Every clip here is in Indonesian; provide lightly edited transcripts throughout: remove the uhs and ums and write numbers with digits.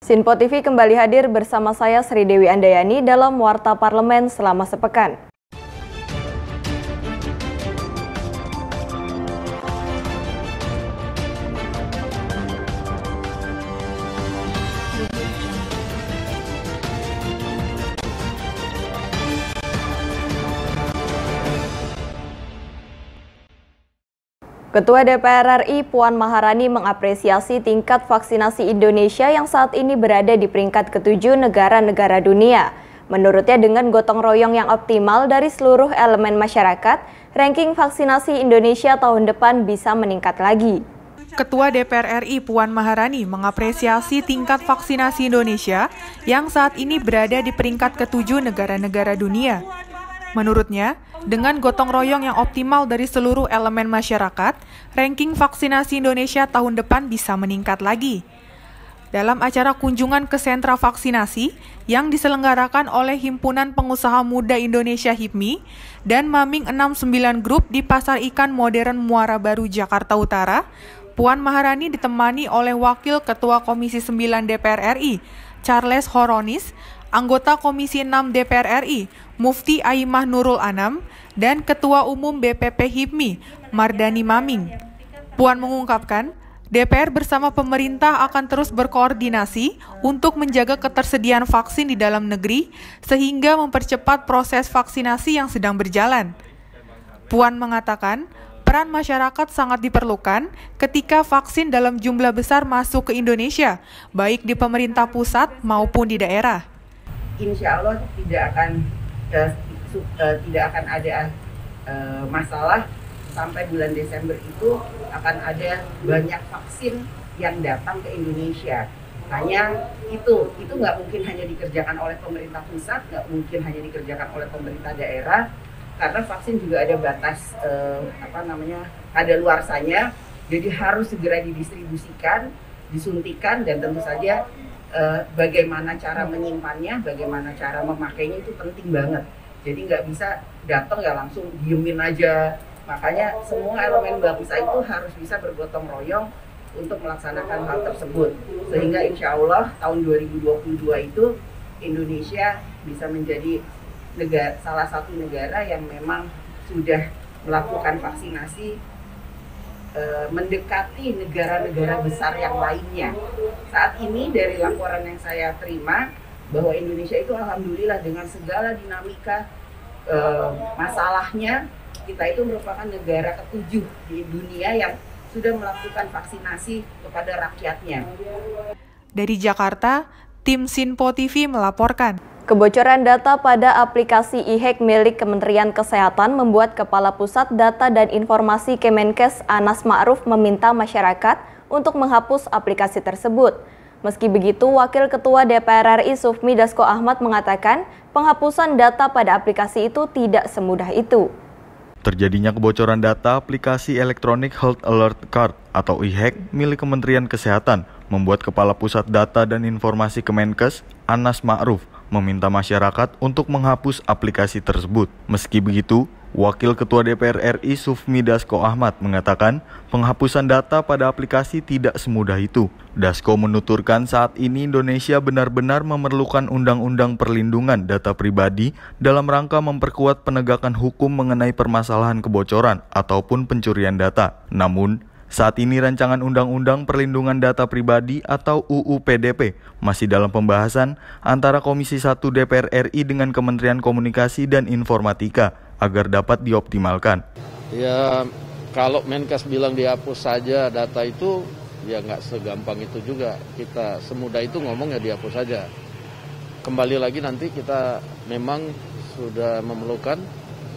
Sinpo TV kembali hadir bersama saya Sri Dewi Andayani dalam Warta Parlemen selama sepekan. Ketua DPR RI Puan Maharani mengapresiasi tingkat vaksinasi Indonesia yang saat ini berada di peringkat ke-7 negara-negara dunia. Menurutnya dengan gotong royong yang optimal dari seluruh elemen masyarakat, ranking vaksinasi Indonesia tahun depan bisa meningkat lagi. Ketua DPR RI Puan Maharani mengapresiasi tingkat vaksinasi Indonesia yang saat ini berada di peringkat ke-7 negara-negara dunia. Menurutnya, dengan gotong royong yang optimal dari seluruh elemen masyarakat, ranking vaksinasi Indonesia tahun depan bisa meningkat lagi. Dalam acara kunjungan ke sentra vaksinasi yang diselenggarakan oleh Himpunan Pengusaha Muda Indonesia HIPMI dan Maming 69 Group di Pasar Ikan Modern Muara Baru, Jakarta Utara, Puan Maharani ditemani oleh Wakil Ketua Komisi 9 DPR RI, Charles Horonis, anggota Komisi 6 DPR RI, Mufti Aimah Nurul Anam, dan Ketua Umum BPP HIPMI, Mardani Maming. Puan mengungkapkan, DPR bersama pemerintah akan terus berkoordinasi untuk menjaga ketersediaan vaksin di dalam negeri, sehingga mempercepat proses vaksinasi yang sedang berjalan. Puan mengatakan, peran masyarakat sangat diperlukan ketika vaksin dalam jumlah besar masuk ke Indonesia, baik di pemerintah pusat maupun di daerah. Insya Allah tidak akan ada masalah sampai bulan Desember itu akan ada banyak vaksin yang datang ke Indonesia. Hanya itu nggak mungkin hanya dikerjakan oleh pemerintah pusat, nggak mungkin hanya dikerjakan oleh pemerintah daerah, karena vaksin juga ada batas kadaluarsanya, jadi harus segera didistribusikan, disuntikan, dan tentu saja bagaimana cara menyimpannya, bagaimana cara memakainya itu penting banget. Jadi nggak bisa datang ya langsung diemin aja. Makanya semua elemen bangsa itu harus bisa bergotong royong untuk melaksanakan hal tersebut. Sehingga insya Allah tahun 2022 itu Indonesia bisa menjadi salah satu negara yang memang sudah melakukan vaksinasi mendekati negara-negara besar yang lainnya. Saat ini dari laporan yang saya terima bahwa Indonesia itu alhamdulillah dengan segala dinamika masalahnya, kita itu merupakan negara ke-7 di dunia yang sudah melakukan vaksinasi kepada rakyatnya. Dari Jakarta, tim Sinpo TV melaporkan. Kebocoran data pada aplikasi e-hack milik Kementerian Kesehatan membuat Kepala Pusat Data dan Informasi Kemenkes Anas Ma'ruf meminta masyarakat untuk menghapus aplikasi tersebut. Meski begitu, Wakil Ketua DPR RI Sufmi Dasko Ahmad mengatakan penghapusan data pada aplikasi itu tidak semudah itu. Terjadinya kebocoran data aplikasi Electronic Health Alert Card atau e-hack milik Kementerian Kesehatan membuat Kepala Pusat Data dan Informasi Kemenkes Anas Ma'ruf meminta masyarakat untuk menghapus aplikasi tersebut. Meski begitu, Wakil Ketua DPR RI Sufmi Dasko Ahmad mengatakan penghapusan data pada aplikasi tidak semudah itu. Dasko menuturkan saat ini Indonesia benar-benar memerlukan undang-undang perlindungan data pribadi dalam rangka memperkuat penegakan hukum mengenai permasalahan kebocoran ataupun pencurian data. Namun, saat ini rancangan Undang-Undang Perlindungan Data Pribadi atau UU PDP masih dalam pembahasan antara Komisi 1 DPR RI dengan Kementerian Komunikasi dan Informatika agar dapat dioptimalkan. Ya, kalau Menkes bilang dihapus saja data itu, ya nggak segampang itu juga. Kita semudah itu ngomong ya dihapus saja. Kembali lagi nanti kita memang sudah memerlukan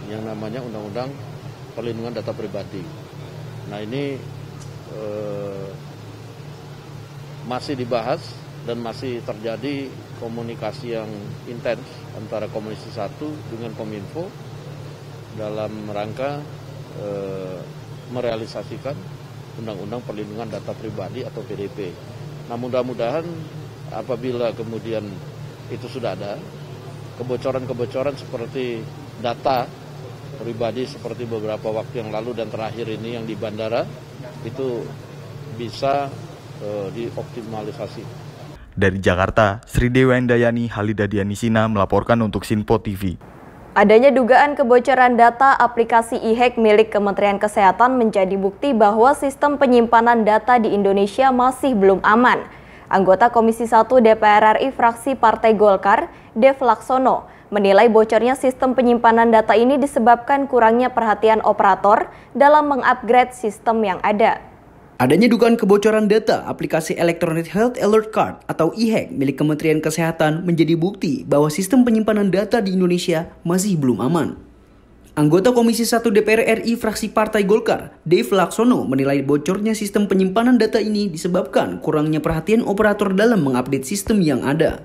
yang namanya Undang-Undang Perlindungan Data Pribadi. Nah ini masih dibahas dan masih terjadi komunikasi yang intens antara Komisi 1 dengan Kominfo dalam rangka merealisasikan Undang-Undang Perlindungan Data Pribadi atau PDP. Nah mudah-mudahan apabila kemudian itu sudah ada, kebocoran-kebocoran seperti data pribadi seperti beberapa waktu yang lalu dan terakhir ini yang di bandara itu bisa dioptimalisasi. Dari Jakarta, Sri Dewi Endayani, Halida Dianisina melaporkan untuk Sinpo TV. Adanya dugaan kebocoran data aplikasi e-hack milik Kementerian Kesehatan menjadi bukti bahwa sistem penyimpanan data di Indonesia masih belum aman. Anggota Komisi 1 DPR RI fraksi Partai Golkar, Dev Laksono, menilai bocornya sistem penyimpanan data ini disebabkan kurangnya perhatian operator dalam mengupgrade sistem yang ada. Adanya dugaan kebocoran data aplikasi Electronic Health Alert Card atau e-hack milik Kementerian Kesehatan menjadi bukti bahwa sistem penyimpanan data di Indonesia masih belum aman. Anggota Komisi 1 DPR RI fraksi Partai Golkar, Dev Laksono, menilai bocornya sistem penyimpanan data ini disebabkan kurangnya perhatian operator dalam mengupdate sistem yang ada.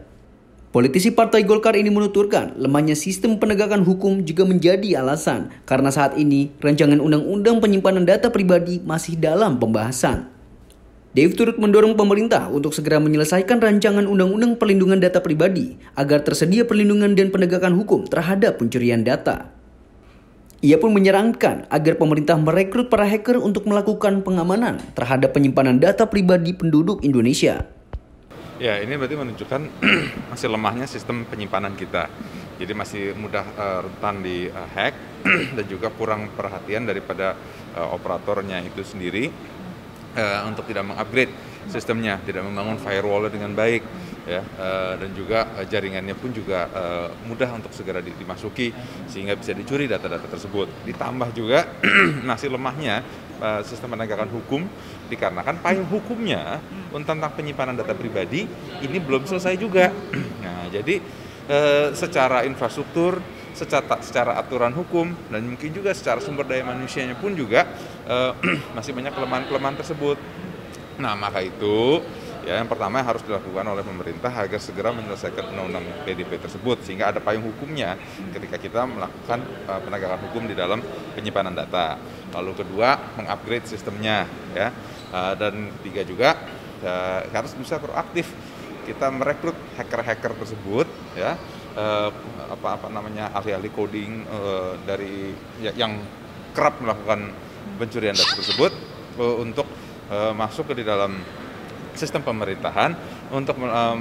Politisi Partai Golkar ini menuturkan lemahnya sistem penegakan hukum juga menjadi alasan karena saat ini rancangan undang-undang penyimpanan data pribadi masih dalam pembahasan. Dev turut mendorong pemerintah untuk segera menyelesaikan rancangan undang-undang perlindungan data pribadi agar tersedia perlindungan dan penegakan hukum terhadap pencurian data. Ia pun menyarankan agar pemerintah merekrut para hacker untuk melakukan pengamanan terhadap penyimpanan data pribadi penduduk Indonesia. Ya, ini berarti menunjukkan masih lemahnya sistem penyimpanan kita. Jadi masih mudah rentan di hack dan juga kurang perhatian daripada operatornya itu sendiri untuk tidak mengupgrade sistemnya, tidak membangun firewall dengan baik, ya, dan juga jaringannya pun juga mudah untuk segera dimasuki sehingga bisa dicuri data-data tersebut. Ditambah juga masih lemahnya sistem penegakan hukum dikarenakan payung hukumnya tentang penyimpanan data pribadi ini belum selesai juga. Nah, jadi secara infrastruktur, secara aturan hukum, dan mungkin juga secara sumber daya manusianya pun juga masih banyak kelemahan-kelemahan tersebut. Nah, maka itu ya yang pertama yang harus dilakukan oleh pemerintah agar segera menyelesaikan undang-undang PDP tersebut sehingga ada payung hukumnya ketika kita melakukan penegakan hukum di dalam penyimpanan data. Lalu kedua, mengupgrade sistemnya, ya, dan tiga juga harus bisa proaktif kita merekrut hacker-hacker tersebut, ya, ahli-ahli coding dari yang kerap melakukan pencurian data tersebut untuk masuk ke di dalam sistem pemerintahan untuk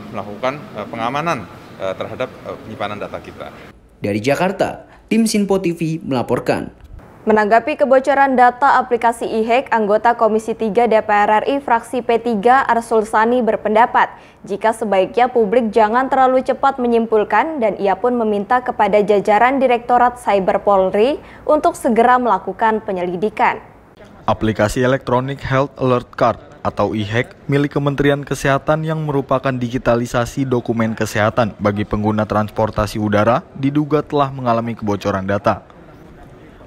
melakukan pengamanan terhadap penyimpanan data kita. Dari Jakarta, tim Sinpo TV melaporkan. Menanggapi kebocoran data aplikasi e-hack, anggota Komisi 3 DPR RI fraksi P3 Arsul Sani berpendapat jika sebaiknya publik jangan terlalu cepat menyimpulkan dan ia pun meminta kepada jajaran Direktorat Cyber Polri untuk segera melakukan penyelidikan. Aplikasi Electronic Health Alert Card atau e-hack milik Kementerian Kesehatan yang merupakan digitalisasi dokumen kesehatan bagi pengguna transportasi udara diduga telah mengalami kebocoran data.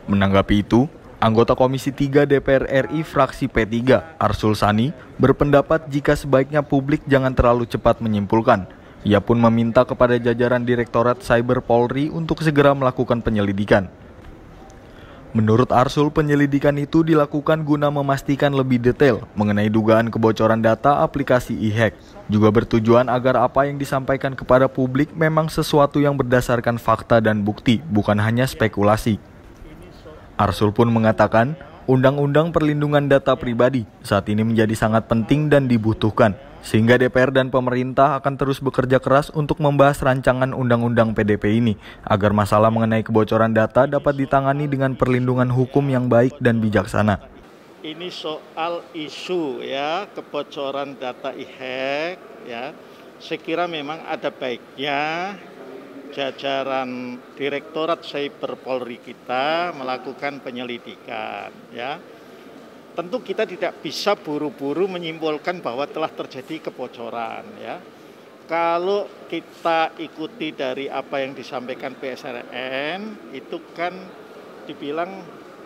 Menanggapi itu, anggota Komisi 3 DPR RI fraksi P3 Arsul Sani berpendapat jika sebaiknya publik jangan terlalu cepat menyimpulkan. Ia pun meminta kepada jajaran Direktorat Cyber Polri untuk segera melakukan penyelidikan. Menurut Arsul, penyelidikan itu dilakukan guna memastikan lebih detail mengenai dugaan kebocoran data aplikasi e-hack. Juga bertujuan agar apa yang disampaikan kepada publik memang sesuatu yang berdasarkan fakta dan bukti, bukan hanya spekulasi. Arsul pun mengatakan, Undang-Undang Perlindungan Data Pribadi saat ini menjadi sangat penting dan dibutuhkan, sehingga DPR dan pemerintah akan terus bekerja keras untuk membahas rancangan Undang-Undang PDP ini, agar masalah mengenai kebocoran data dapat ditangani dengan perlindungan hukum yang baik dan bijaksana. Ini soal isu ya kebocoran data e-hack ya, saya kira memang ada baiknya jajaran Direktorat Cyber Polri kita melakukan penyelidikan, ya. Tentu kita tidak bisa buru-buru menyimpulkan bahwa telah terjadi kebocoran, ya. Kalau kita ikuti dari apa yang disampaikan PSRN, itu kan dibilang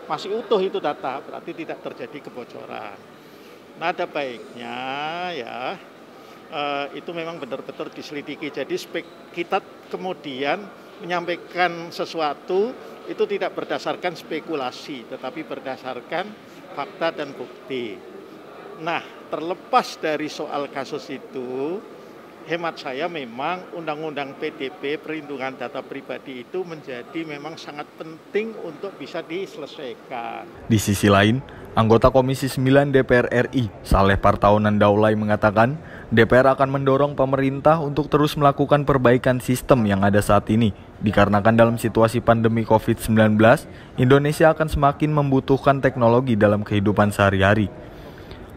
masih utuh itu data, berarti tidak terjadi kebocoran. Nah, ada baiknya ya. Itu memang benar-benar diselidiki. Jadi kita kemudian menyampaikan sesuatu itu tidak berdasarkan spekulasi, tetapi berdasarkan fakta dan bukti. Nah, terlepas dari soal kasus itu, hemat saya memang Undang-Undang PDP perlindungan data pribadi itu menjadi memang sangat penting untuk bisa diselesaikan. Di sisi lain, anggota Komisi 9 DPR RI, Saleh Partaunan Daulay mengatakan, DPR akan mendorong pemerintah untuk terus melakukan perbaikan sistem yang ada saat ini. Dikarenakan dalam situasi pandemi COVID-19, Indonesia akan semakin membutuhkan teknologi dalam kehidupan sehari-hari.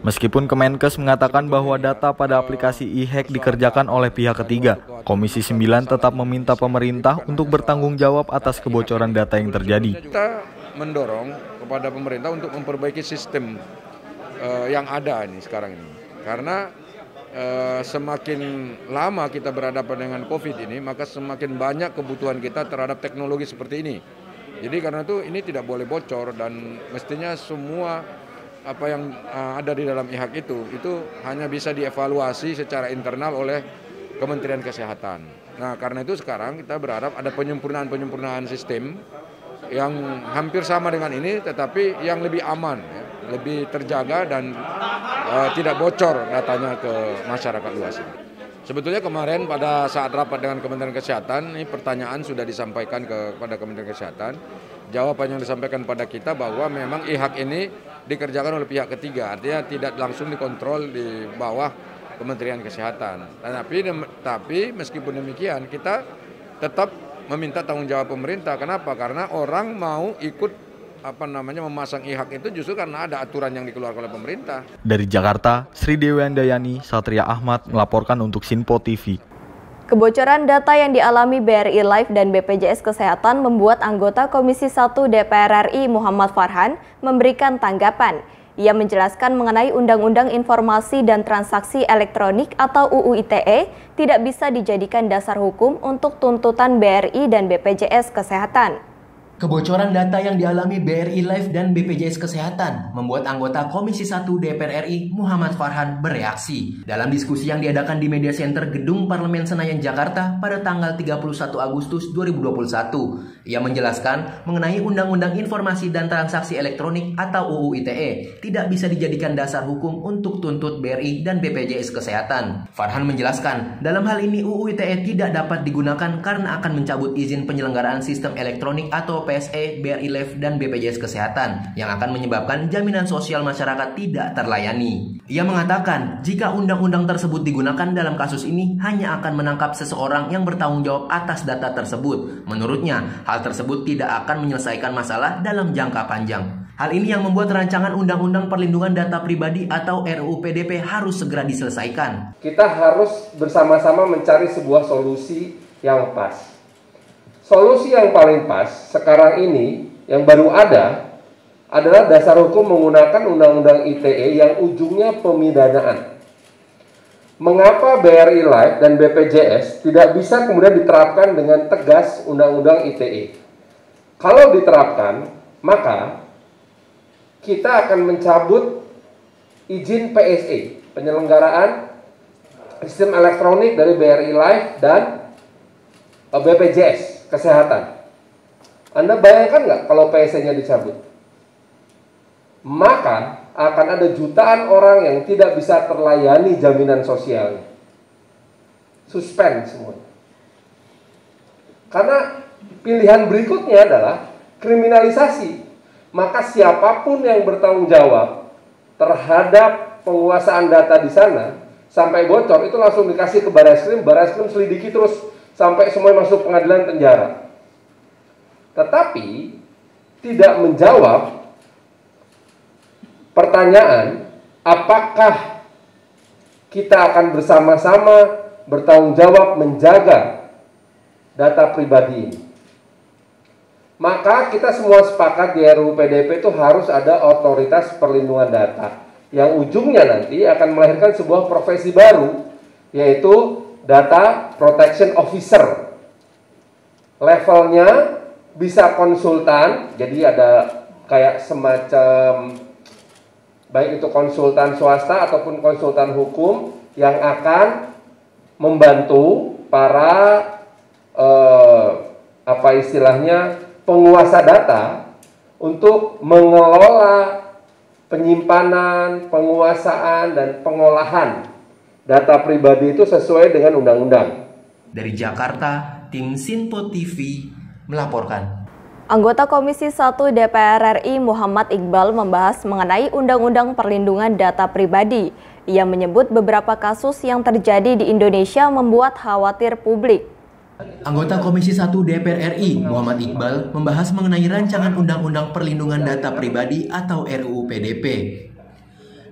Meskipun Kemenkes mengatakan bahwa data pada aplikasi e-hack dikerjakan oleh pihak ketiga, Komisi 9 tetap meminta pemerintah untuk bertanggung jawab atas kebocoran data yang terjadi. Kita mendorong kepada pemerintah untuk memperbaiki sistem yang ada ini sekarang ini. Karena semakin lama kita berhadapan dengan COVID ini, maka semakin banyak kebutuhan kita terhadap teknologi seperti ini. Jadi karena itu ini tidak boleh bocor dan mestinya semua apa yang ada di dalam e-hack itu hanya bisa dievaluasi secara internal oleh Kementerian Kesehatan. Nah, karena itu sekarang kita berharap ada penyempurnaan sistem yang hampir sama dengan ini, tetapi yang lebih aman, ya, lebih terjaga dan tidak bocor datanya ke masyarakat luas. Sebetulnya kemarin pada saat rapat dengan Kementerian Kesehatan, ini pertanyaan sudah disampaikan kepada Kementerian Kesehatan. Jawaban yang disampaikan pada kita bahwa memang e-hack ini dikerjakan oleh pihak ketiga, artinya tidak langsung dikontrol di bawah Kementerian Kesehatan. Tapi meskipun demikian kita tetap meminta tanggung jawab pemerintah. Kenapa? Karena orang mau ikut memasang e-hack itu justru karena ada aturan yang dikeluarkan oleh pemerintah. Dari Jakarta, Sri Dewi Andayani, Satria Ahmad melaporkan untuk Sinpo TV. Kebocoran data yang dialami BRI Life dan BPJS Kesehatan membuat anggota Komisi 1 DPR RI Muhammad Farhan memberikan tanggapan. Ia menjelaskan mengenai Undang-Undang Informasi dan Transaksi Elektronik atau UU ITE tidak bisa dijadikan dasar hukum untuk tuntutan BRI dan BPJS Kesehatan. Kebocoran data yang dialami BRI Life dan BPJS Kesehatan membuat anggota Komisi 1 DPR RI Muhammad Farhan bereaksi. Dalam diskusi yang diadakan di Media Center Gedung Parlemen Senayan, Jakarta pada tanggal 31 Agustus 2021, ia menjelaskan mengenai Undang-Undang Informasi dan Transaksi Elektronik atau UU ITE tidak bisa dijadikan dasar hukum untuk tuntut BRI dan BPJS Kesehatan. Farhan menjelaskan, dalam hal ini UU ITE tidak dapat digunakan karena akan mencabut izin penyelenggaraan sistem elektronik atau PSE, BRI Life, dan BPJS Kesehatan yang akan menyebabkan jaminan sosial masyarakat tidak terlayani. Ia mengatakan, jika undang-undang tersebut digunakan dalam kasus ini hanya akan menangkap seseorang yang bertanggung jawab atas data tersebut. Menurutnya, hal tersebut tidak akan menyelesaikan masalah dalam jangka panjang. Hal ini yang membuat rancangan Undang-Undang Perlindungan Data Pribadi atau RUU PDP harus segera diselesaikan. Kita harus bersama-sama mencari sebuah solusi yang pas. Solusi yang paling pas sekarang ini yang baru ada adalah dasar hukum menggunakan Undang-Undang ITE yang ujungnya pemidanaan. Mengapa BRI Life dan BPJS tidak bisa kemudian diterapkan dengan tegas Undang-Undang ITE? Kalau diterapkan, maka kita akan mencabut izin PSE, penyelenggaraan sistem elektronik dari BRI Life dan BPJS Kesehatan. Anda bayangkan nggak kalau PSE-nya dicabut? Maka akan ada jutaan orang yang tidak bisa terlayani jaminan sosialnya. Suspend semuanya. Karena pilihan berikutnya adalah kriminalisasi. Maka siapapun yang bertanggung jawab terhadap penguasaan data di sana sampai bocor itu langsung dikasih ke Barreskrim selidiki terus sampai semuanya masuk pengadilan penjara. Tetapi tidak menjawab pertanyaan apakah kita akan bersama-sama bertanggung jawab menjaga data pribadi ini. Maka kita semua sepakat di RUU PDP itu harus ada otoritas perlindungan data yang ujungnya nanti akan melahirkan sebuah profesi baru, yaitu Data Protection Officer. Levelnya bisa konsultan, jadi ada kayak semacam baik itu konsultan swasta ataupun konsultan hukum yang akan membantu para penguasa data untuk mengelola penyimpanan, penguasaan, dan pengolahan data pribadi itu sesuai dengan undang-undang. Dari Jakarta, tim Sinpo TV melaporkan. Anggota Komisi 1 DPR RI Muhammad Iqbal membahas mengenai Undang-Undang Perlindungan Data Pribadi. Ia menyebut beberapa kasus yang terjadi di Indonesia membuat khawatir publik. Anggota Komisi 1 DPR RI Muhammad Iqbal membahas mengenai rancangan Undang-Undang Perlindungan Data Pribadi atau RUU PDP.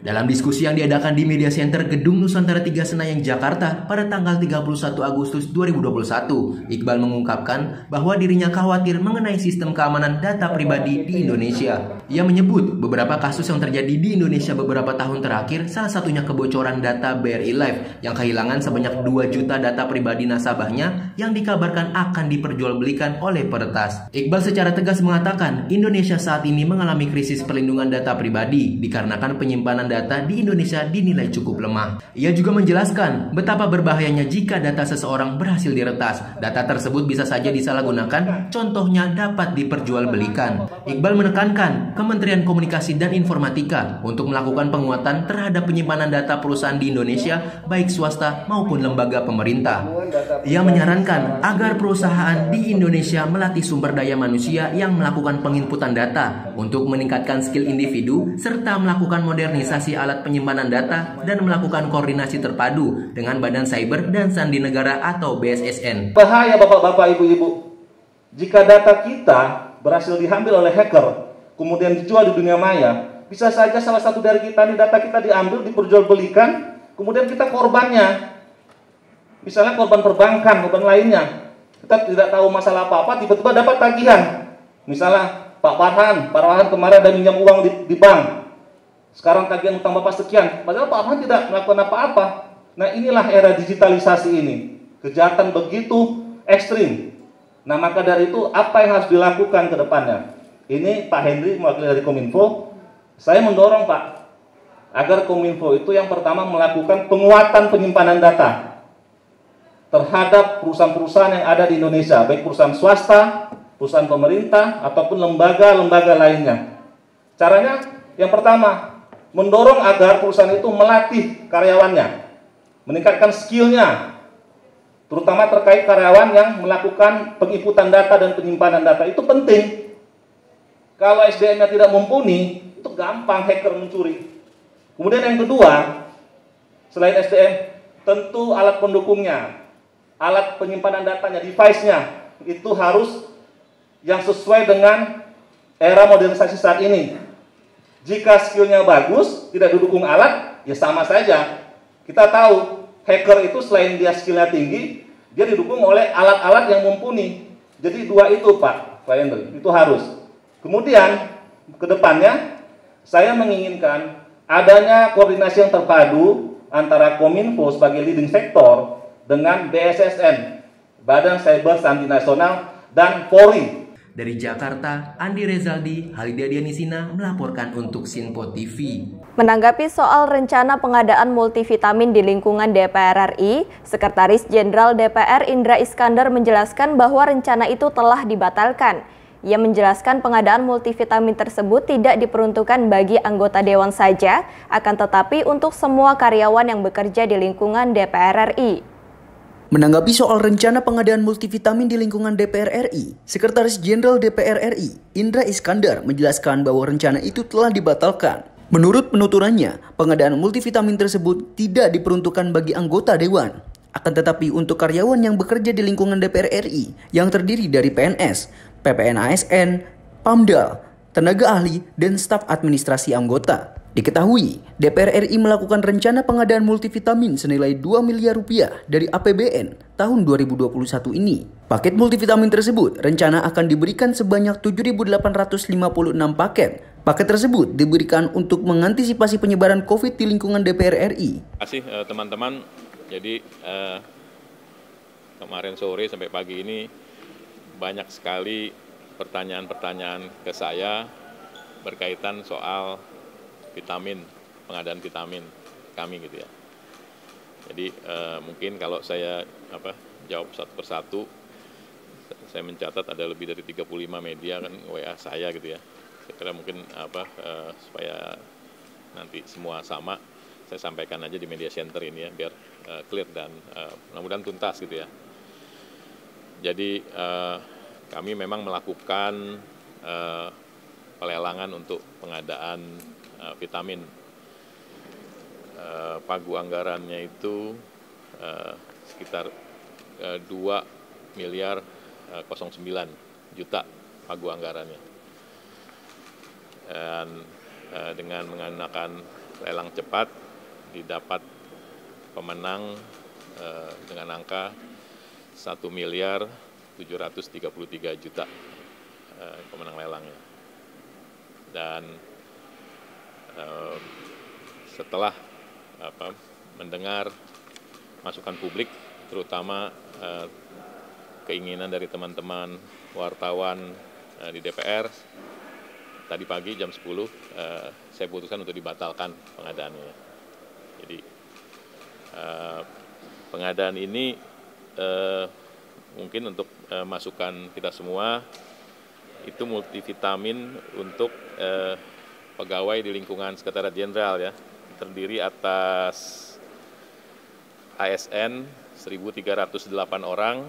Dalam diskusi yang diadakan di Media Center Gedung Nusantara 3 Senayan, Jakarta pada tanggal 31 Agustus 2021, Iqbal mengungkapkan bahwa dirinya khawatir mengenai sistem keamanan data pribadi di Indonesia. Ia menyebut beberapa kasus yang terjadi di Indonesia beberapa tahun terakhir, salah satunya kebocoran data BRI Live yang kehilangan sebanyak 2 juta data pribadi nasabahnya yang dikabarkan akan diperjualbelikan oleh peretas. Iqbal secara tegas mengatakan Indonesia saat ini mengalami krisis perlindungan data pribadi dikarenakan penyimpanan data di Indonesia dinilai cukup lemah. Ia juga menjelaskan betapa berbahayanya jika data seseorang berhasil diretas. Data tersebut bisa saja disalahgunakan, contohnya dapat diperjualbelikan. Iqbal menekankan Kementerian Komunikasi dan Informatika untuk melakukan penguatan terhadap penyimpanan data perusahaan di Indonesia, baik swasta maupun lembaga pemerintah. Ia menyarankan agar perusahaan di Indonesia melatih sumber daya manusia yang melakukan penginputan data untuk meningkatkan skill individu serta melakukan modernisasi alat penyimpanan data dan melakukan koordinasi terpadu dengan Badan Cyber dan Sandi Negara atau BSSN. Bahaya bapak-bapak, ibu-ibu, jika data kita berhasil diambil oleh hacker, kemudian dijual di dunia maya, bisa saja salah satu dari kita nih data kita diambil, diperjualbelikan, kemudian kita korbannya. Misalnya korban perbankan, korban lainnya. Kita tidak tahu masalah apa-apa, tiba-tiba dapat tagihan. Misalnya Pak Farhan kemarin ada minjam uang di bank. Sekarang tagihan utang Bapak sekian, padahal Pak Farhan tidak melakukan apa-apa. Nah, inilah era digitalisasi ini. Kejahatan begitu ekstrim. Nah, maka dari itu apa yang harus dilakukan ke depannya? Ini Pak Henry mewakili dari Kominfo. Saya mendorong Pak, agar Kominfo itu yang pertama melakukan penguatan penyimpanan data terhadap perusahaan-perusahaan yang ada di Indonesia, baik perusahaan swasta, perusahaan pemerintah, ataupun lembaga-lembaga lainnya. Caranya yang pertama, mendorong agar perusahaan itu melatih karyawannya, meningkatkan skillnya, terutama terkait karyawan yang melakukan penginputan data dan penyimpanan data. Itu penting. Kalau SDM-nya tidak mumpuni, itu gampang hacker mencuri. Kemudian yang kedua, selain SDM, tentu alat pendukungnya, alat penyimpanan datanya, device-nya, itu harus yang sesuai dengan era modernisasi saat ini. Jika skillnya bagus, tidak didukung alat, ya sama saja. Kita tahu, hacker itu selain dia skillnya tinggi, dia didukung oleh alat-alat yang mumpuni. Jadi dua itu Pak Henry, itu harus. Kemudian, ke depannya, saya menginginkan adanya koordinasi yang terpadu antara Kominfo sebagai leading sektor dengan BSSN, Badan Cyber Sandi Nasional, dan Polri. Dari Jakarta, Andi Rezaldi, Halida Dianisina melaporkan untuk Sinpo TV. Menanggapi soal rencana pengadaan multivitamin di lingkungan DPR RI, Sekretaris Jenderal DPR Indra Iskandar menjelaskan bahwa rencana itu telah dibatalkan. Ia menjelaskan pengadaan multivitamin tersebut tidak diperuntukkan bagi anggota Dewan saja, akan tetapi untuk semua karyawan yang bekerja di lingkungan DPR RI. Menanggapi soal rencana pengadaan multivitamin di lingkungan DPR RI, Sekretaris Jenderal DPR RI, Indra Iskandar, menjelaskan bahwa rencana itu telah dibatalkan. Menurut penuturannya, pengadaan multivitamin tersebut tidak diperuntukkan bagi anggota Dewan. Akan tetapi untuk karyawan yang bekerja di lingkungan DPR RI yang terdiri dari PNS, PPN ASN, PAMDAL, tenaga ahli, dan staf administrasi anggota. Diketahui, DPR RI melakukan rencana pengadaan multivitamin senilai 2 miliar rupiah dari APBN tahun 2021 ini. Paket multivitamin tersebut rencana akan diberikan sebanyak 7.856 paket. Paket tersebut diberikan untuk mengantisipasi penyebaran COVID di lingkungan DPR RI. Terima kasih teman-teman. Jadi kemarin sore sampai pagi ini banyak sekali pertanyaan-pertanyaan ke saya berkaitan soal vitamin, pengadaan vitamin kami gitu ya. Jadi mungkin kalau saya jawab satu persatu, saya mencatat ada lebih dari 35 media kan WA saya gitu ya. Saya kira mungkin supaya nanti semua sama, saya sampaikan aja di media center ini ya, biar clear dan mudah-mudahan tuntas gitu ya. Jadi kami memang melakukan pelelangan untuk pengadaan vitamin. Pagu anggarannya itu sekitar 2 miliar 09 juta pagu anggarannya. Dan dengan menggunakan lelang cepat didapat pemenang dengan angka 1 miliar 733 juta pemenang lelangnya. Dan setelah mendengar masukan publik, terutama keinginan dari teman-teman wartawan di DPR, tadi pagi jam 10 saya putuskan untuk dibatalkan pengadaannya. Jadi pengadaan ini mungkin untuk masukan kita semua, itu multivitamin untuk pegawai di lingkungan Sekretariat Jenderal ya, terdiri atas ASN 1.308 orang,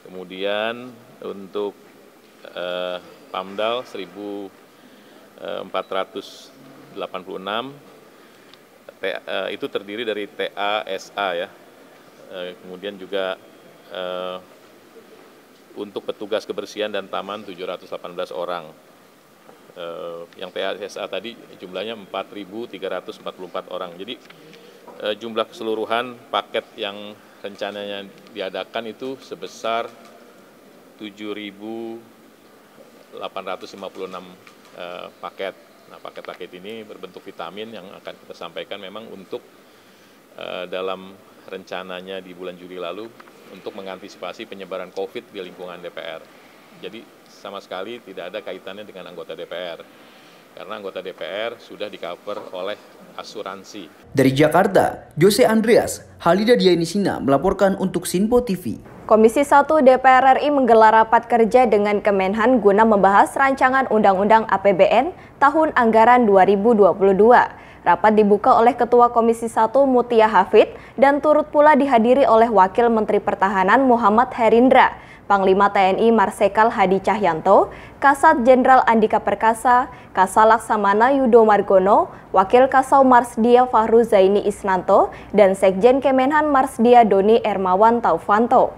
kemudian untuk Pamdal 1.486, itu terdiri dari TA, SA ya, kemudian juga untuk petugas kebersihan dan taman 718 orang. Yang TSA tadi jumlahnya 4.344 orang. Jadi jumlah keseluruhan paket yang rencananya diadakan itu sebesar 7.856 paket. Nah, paket-paket ini berbentuk vitamin yang akan kita sampaikan memang untuk dalam rencananya di bulan Juli lalu untuk mengantisipasi penyebaran COVID di lingkungan DPR. Jadi sama sekali tidak ada kaitannya dengan anggota DPR, karena anggota DPR sudah di-cover oleh asuransi. Dari Jakarta, Jose Andreas, Halida Dianisina melaporkan untuk Sinpo TV. Komisi 1 DPR RI menggelar rapat kerja dengan Kemenhan guna membahas rancangan Undang-Undang APBN tahun anggaran 2022. Rapat dibuka oleh Ketua Komisi 1 Mutia Hafid dan turut pula dihadiri oleh Wakil Menteri Pertahanan Muhammad Herindra, Panglima TNI Marsikal Hadi Cahyanto, Kasat Jenderal Andika Perkasa, Kasal Laksamana Yudo Margono, Wakil Kasau Marsdia Fahru Zaini Isnanto, dan Sekjen Kemenhan Marsdia Doni Ermawan Taufanto.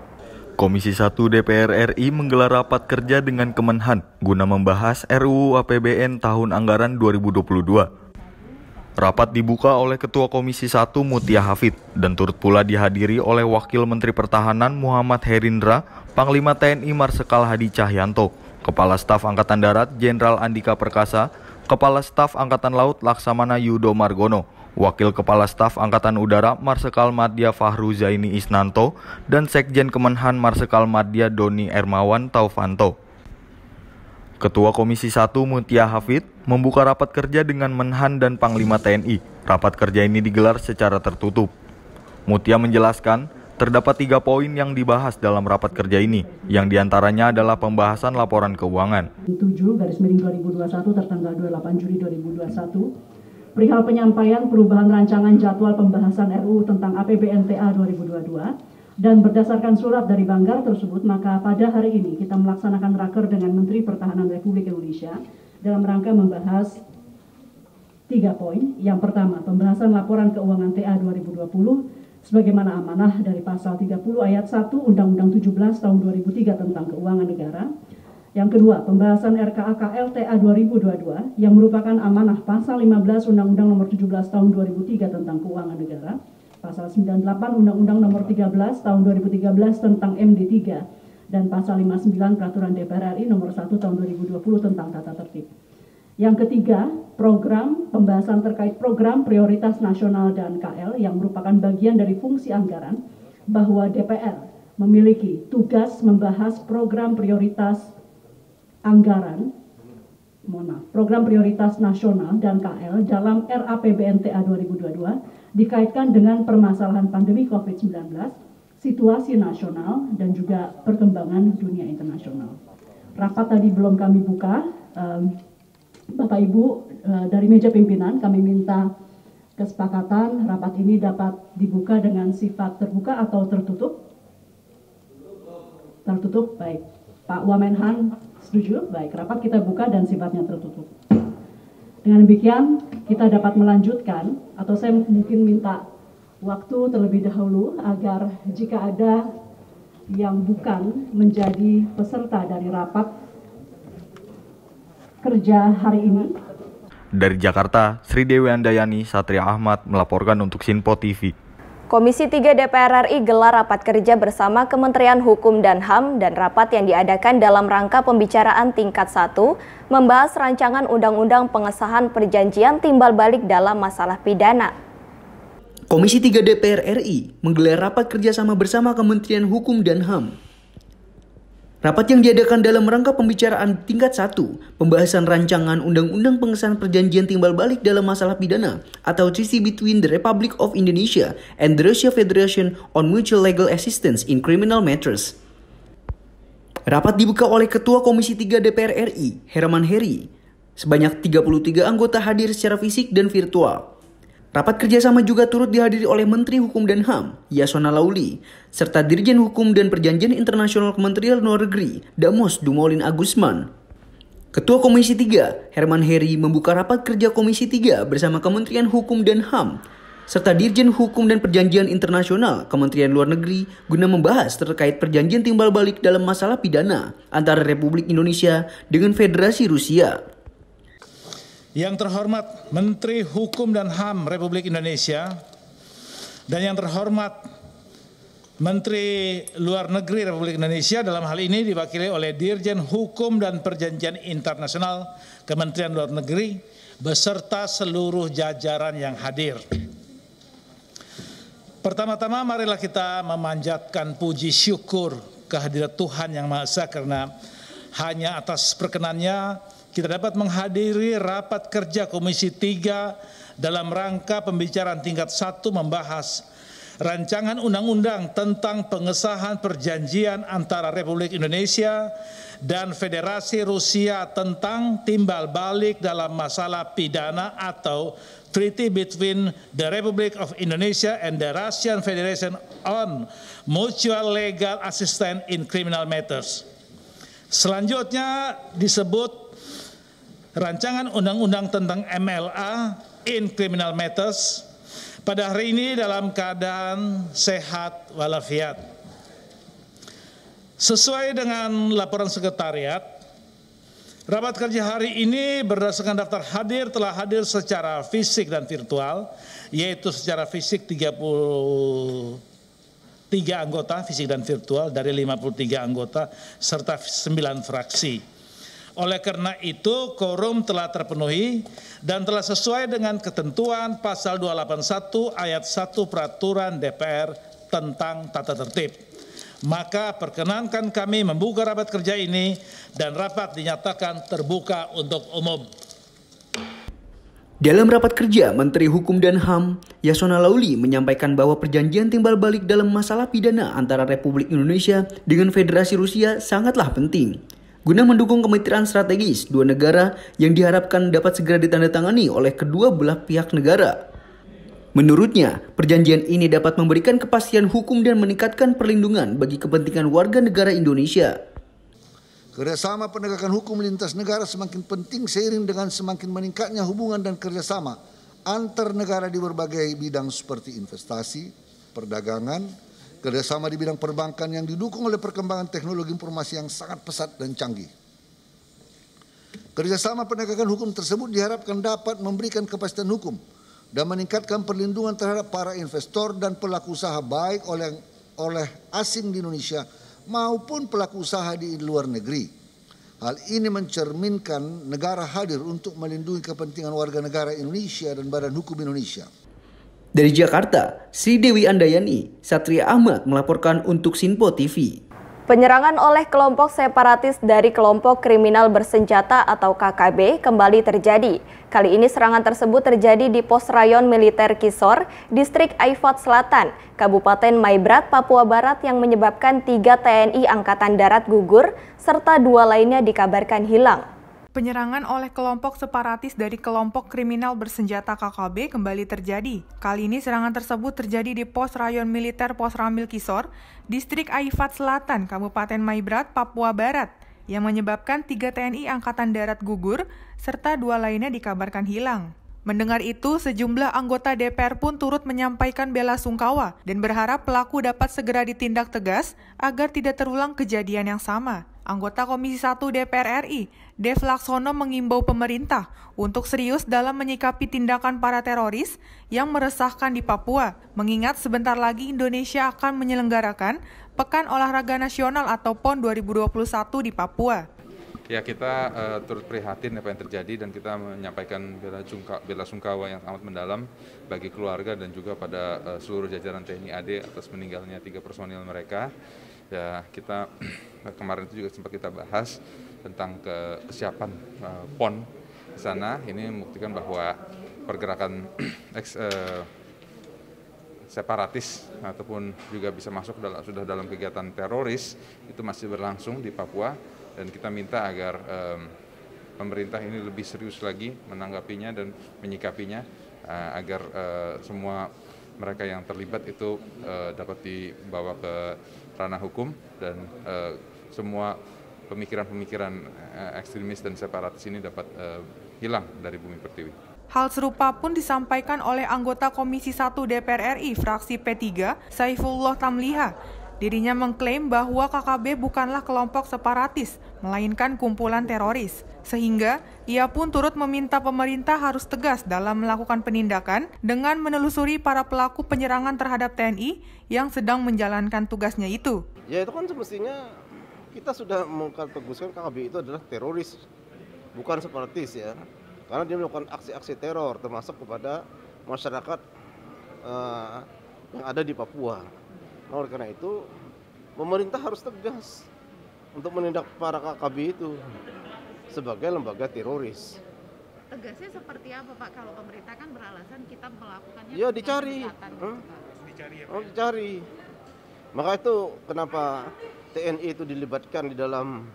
Komisi 1 DPR RI menggelar rapat kerja dengan Kemenhan guna membahas RUU APBN tahun anggaran 2022. Rapat dibuka oleh Ketua Komisi 1 Mutia Hafid dan turut pula dihadiri oleh Wakil Menteri Pertahanan Muhammad Herindra, Panglima TNI Marsikal Hadi Cahyanto, Kepala Staf Angkatan Darat Jenderal Andika Perkasa, Kepala Staf Angkatan Laut Laksamana Yudo Margono, Wakil Kepala Staf Angkatan Udara Marsikal Madya Fahru Zaini Isnanto, dan Sekjen Kemenhan Marsikal Madya Doni Ermawan Taufanto. Ketua Komisi 1 Mutia Hafid membuka rapat kerja dengan Menhan dan Panglima TNI. Rapat kerja ini digelar secara tertutup. Mutia menjelaskan, terdapat 3 poin yang dibahas dalam rapat kerja ini, yang diantaranya adalah pembahasan laporan keuangan. 7/2021 tertanggal 28 Juli 2021, perihal penyampaian perubahan rancangan jadwal pembahasan RUU tentang APBN TA 2022, dan berdasarkan surat dari Banggar tersebut, maka pada hari ini kita melaksanakan raker dengan Menteri Pertahanan Republik Indonesia dalam rangka membahas 3 poin. Yang pertama, pembahasan laporan keuangan TA 2020 sebagaimana amanah dari pasal 30 ayat 1 Undang-Undang 17 tahun 2003 tentang keuangan negara. Yang kedua, pembahasan RKAKL TA 2022 yang merupakan amanah pasal 15 Undang-Undang Nomor 17 tahun 2003 tentang keuangan negara, pasal 98 Undang-Undang Nomor 13 tahun 2013 tentang MD3, dan pasal 59 Peraturan DPR RI Nomor 1 tahun 2020 tentang tata tertib. Yang ketiga, pembahasan terkait program prioritas nasional dan KL yang merupakan bagian dari fungsi anggaran, bahwa DPR memiliki tugas membahas program prioritas anggaran, program prioritas nasional dan KL dalam RAPBN TA 2022 dikaitkan dengan permasalahan pandemi COVID-19, situasi nasional, dan juga perkembangan dunia internasional. Rapat tadi belum kami buka, Bapak Ibu dari meja pimpinan kami minta kesepakatan rapat ini dapat dibuka dengan sifat terbuka atau tertutup? Tertutup, baik. Pak Wamenhan setuju? Baik, rapat kita buka dan sifatnya tertutup. Dengan demikian, kita dapat melanjutkan, atau saya mungkin minta waktu terlebih dahulu agar jika ada yang bukan menjadi peserta dari rapat kerja hari ini. Dari Jakarta, Sri Dewi Andayani, Satria Ahmad melaporkan untuk Sinpo TV. Komisi 3 DPR RI gelar rapat kerja bersama Kementerian Hukum dan HAM dan rapat yang diadakan dalam rangka pembicaraan tingkat 1 membahas rancangan undang-undang pengesahan perjanjian timbal balik dalam masalah pidana. Komisi 3 DPR RI menggelar rapat kerjasama bersama Kementerian Hukum dan HAM. Rapat yang diadakan dalam rangka pembicaraan tingkat 1, pembahasan rancangan Undang-Undang Pengesahan Perjanjian Timbal Balik dalam Masalah Pidana atau Treaty between the Republic of Indonesia and the Russia Federation on Mutual Legal Assistance in Criminal Matters. Rapat dibuka oleh Ketua Komisi 3 DPR RI, Herman Heri. Sebanyak 33 anggota hadir secara fisik dan virtual. Rapat kerjasama juga turut dihadiri oleh Menteri Hukum dan HAM, Yasona Lauli, serta Dirjen Hukum dan Perjanjian Internasional Kementerian Luar Negeri, Damos Dumolin Agusman. Ketua Komisi 3, Herman Heri, membuka rapat kerja Komisi 3 bersama Kementerian Hukum dan HAM, serta Dirjen Hukum dan Perjanjian Internasional Kementerian Luar Negeri guna membahas terkait perjanjian timbal balik dalam masalah pidana antara Republik Indonesia dengan Federasi Rusia. Yang terhormat Menteri Hukum dan HAM Republik Indonesia dan yang terhormat Menteri Luar Negeri Republik Indonesia dalam hal ini diwakili oleh Dirjen Hukum dan Perjanjian Internasional Kementerian Luar Negeri beserta seluruh jajaran yang hadir. Pertama-tama marilah kita memanjatkan puji syukur kehadirat Tuhan Yang Maha Esa karena hanya atas perkenannya kita dapat menghadiri rapat kerja Komisi 3 dalam rangka pembicaraan tingkat 1 membahas rancangan undang-undang tentang pengesahan perjanjian antara Republik Indonesia dan Federasi Rusia tentang timbal balik dalam masalah pidana atau Treaty between the Republic of Indonesia and the Russian Federation on Mutual Legal Assistance in Criminal Matters. Selanjutnya disebut rancangan undang-undang tentang MLA in Criminal Matters pada hari ini dalam keadaan sehat walafiat. Sesuai dengan laporan sekretariat, rapat kerja hari ini berdasarkan daftar hadir telah hadir secara fisik dan virtual, yaitu secara fisik 33 anggota fisik dan virtual dari 53 anggota serta 9 fraksi. Oleh karena itu, quorum telah terpenuhi dan telah sesuai dengan ketentuan pasal 281 ayat 1 Peraturan DPR tentang tata tertib. Maka perkenankan kami membuka rapat kerja ini dan rapat dinyatakan terbuka untuk umum. Dalam rapat kerja, Menteri Hukum dan HAM, Yasona Lauli, menyampaikan bahwa perjanjian timbal balik dalam masalah pidana antara Republik Indonesia dengan Federasi Rusia sangatlah penting guna mendukung kemitraan strategis dua negara yang diharapkan dapat segera ditandatangani oleh kedua belah pihak negara. Menurutnya, perjanjian ini dapat memberikan kepastian hukum dan meningkatkan perlindungan bagi kepentingan warga negara Indonesia. Kerjasama penegakan hukum lintas negara semakin penting seiring dengan semakin meningkatnya hubungan dan kerjasama antar negara di berbagai bidang seperti investasi, perdagangan, kerjasama di bidang perbankan yang didukung oleh perkembangan teknologi informasi yang sangat pesat dan canggih. Kerjasama penegakan hukum tersebut diharapkan dapat memberikan kepastian hukum dan meningkatkan perlindungan terhadap para investor dan pelaku usaha baik oleh asing di Indonesia maupun pelaku usaha di luar negeri. Hal ini mencerminkan negara hadir untuk melindungi kepentingan warga negara Indonesia dan Badan Hukum Indonesia. Dari Jakarta, Sri Dewi Andayani, Satria Ahmad melaporkan untuk Sinpo TV. Penyerangan oleh kelompok separatis dari kelompok kriminal bersenjata atau KKB kembali terjadi. Kali ini serangan tersebut terjadi di pos rayon militer Kisor, distrik Aifat Selatan, Kabupaten Maibrat, Papua Barat yang menyebabkan 3 TNI Angkatan Darat gugur serta 2 lainnya dikabarkan hilang. Penyerangan oleh kelompok separatis dari kelompok kriminal bersenjata KKB kembali terjadi. Kali ini serangan tersebut terjadi di pos rayon militer Pos Ramil Kisor, Distrik Aifat Selatan, Kabupaten Maibrat, Papua Barat, yang menyebabkan 3 TNI Angkatan Darat gugur, serta 2 lainnya dikabarkan hilang. Mendengar itu, sejumlah anggota DPR pun turut menyampaikan bela sungkawa dan berharap pelaku dapat segera ditindak tegas agar tidak terulang kejadian yang sama. Anggota Komisi 1 DPR RI, Dev Laksono mengimbau pemerintah untuk serius dalam menyikapi tindakan para teroris yang meresahkan di Papua, mengingat sebentar lagi Indonesia akan menyelenggarakan Pekan Olahraga Nasional atau PON 2021 di Papua. Ya, kita turut prihatin apa yang terjadi dan kita menyampaikan bela sungkawa yang amat mendalam bagi keluarga dan juga pada seluruh jajaran TNI AD atas meninggalnya 3 personil mereka. Ya, kita kemarin itu juga sempat kita bahas tentang kesiapan PON di sana. Ini membuktikan bahwa pergerakan separatis ataupun juga bisa masuk sudah dalam kegiatan teroris itu masih berlangsung di Papua, dan kita minta agar pemerintah ini lebih serius lagi menanggapinya dan menyikapinya agar semua mereka yang terlibat itu dapat dibawa ke ranah hukum dan semua pemikiran-pemikiran ekstremis dan separatis ini dapat hilang dari bumi pertiwi. Hal serupa pun disampaikan oleh anggota Komisi 1 DPR RI fraksi P3, Saifullah Tamliha. Dirinya mengklaim bahwa KKB bukanlah kelompok separatis, melainkan kumpulan teroris. Sehingga ia pun turut meminta pemerintah harus tegas dalam melakukan penindakan dengan menelusuri para pelaku penyerangan terhadap TNI yang sedang menjalankan tugasnya itu. Ya, itu kan semestinya kita sudah mengkategorikan KKB itu adalah teroris, bukan separatis ya. Karena dia melakukan aksi-aksi teror termasuk kepada masyarakat yang ada di Papua. Nah, oleh karena itu pemerintah harus tegas untuk menindak para KKB itu sebagai lembaga teroris. Tegasnya seperti apa, Pak? Kalau pemerintah kan beralasan kita melakukannya ya dicari. Dicari. Maka itu kenapa TNI itu dilibatkan di dalam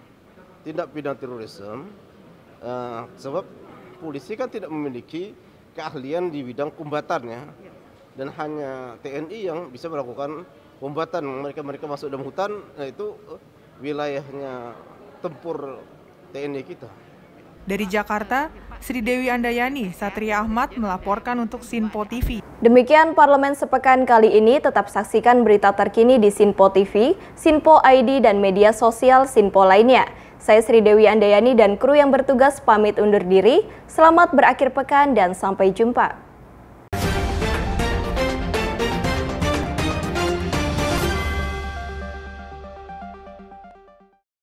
tindak pidana terorisme, sebab polisi kan tidak memiliki keahlian di bidang kombatannya, dan hanya TNI yang bisa melakukan kombatan. Mereka masuk dalam hutan, nah itu wilayahnya tempur TNI kita. Dari Jakarta, Sri Dewi Andayani, Satria Ahmad melaporkan untuk Sinpo TV. Demikian Parlemen Sepekan kali ini. Tetap saksikan berita terkini di Sinpo TV, Sinpo ID, dan media sosial Sinpo lainnya. Saya Sri Dewi Andayani dan kru yang bertugas pamit undur diri. Selamat berakhir pekan dan sampai jumpa.